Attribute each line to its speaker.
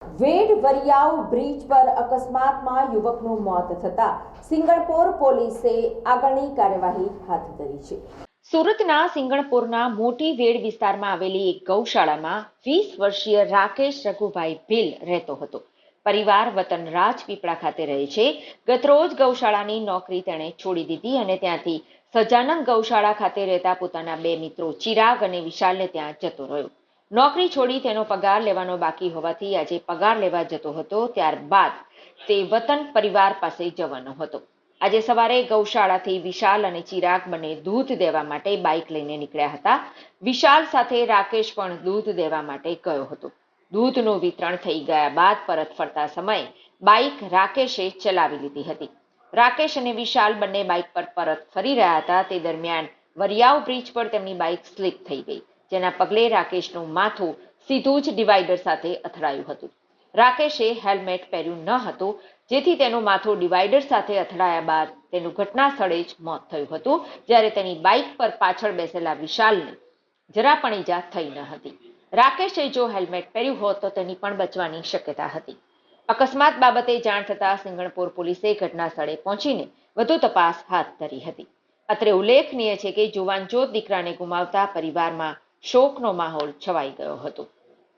Speaker 1: વેડ Variyav bridge પર અકસ્માતમાં યુવકનું મોત થતા સિંગણપોર પોલીસે આગળની કાર્યવાહી હાથ ધરી છે।
Speaker 2: સુરતના સિંગણપોરના મોટી વેડ વિસ્તારમાં આવેલી એક ગૌશાળામાં 20 વર્ષીય રાકેશ રઘુભાઈ ભીલ રહેતો હતો। પરિવાર વતન રાજપીપળા ખાતે રહે છે। ગતરોજ ગૌશાળાની નોકરી તેણે છોડી દીધી અને ત્યાંથી સજાનંદ ગૌશાળા ખાતે રહેતા પોતાના બે મિત્રો ચિરાગ અને વિશાલને ત્યાં જતો રહ્યો। નોકરી છોડી તેનો પગાર લેવાનો બાકી હોવાથી આજે પગાર લેવા જતો હતો। ત્યારબાદ તે વતન પરિવાર પાસે જવાનો હતો। આજે સવારે ગૌશાળાથી વિશાલ અને ચિરાગ બંને દૂધ દેવા માટે બાઇક લઈને નીકળ્યા હતા। વિશાલ સાથે રાકેશ પણ દૂધ દેવા માટે ગયો હતો। દૂધનું વિતરણ થઈ ગયા બાદ પરત ફરતા સમયે બાઇક રાકેશે ચલાવી લીધી હતી। રાકેશ અને વિશાલ બંને બાઇક પર પરત ફરી રહ્યા હતા। તે દરમિયાન વરિયાવ બ્રિજ પર તેમની બાઇક સ્લીપ થઈ ગઈ, જેના પગલે રાકેશનું માથું સીધું જ ડિવાઈડર સાથે અથડાયું હતું। રાકેશે હેલ્મેટ પહેર્યું ન હતું, જેથી તેનું માથું ડિવાઈડર સાથે અથડાયા બાદ તેનું ઘટના સ્થળે જ મોત થયું હતું, જ્યારે તેની બાઇક પર પાછળ બેસેલા વિશાલને જરા પણ ઈજા થઈ ન હતી। રાકેશે જો હેલ્મેટ પહેર્યું હોત તો તેની પણ બચવાની શક્યતા હતી। અકસ્માત બાબતે જાણ થતાં સિંગણપોર પોલીસે ઘટના સ્થળે પહોંચીને વધુ તપાસ હાથ ધરી હતી। અત્રે ઉલ્લેખનીય છે કે જુવાન જોત દીકરાને ગુમાવતા પરિવારમાં શોકનો માહોલ છવાઈ ગયો હતો।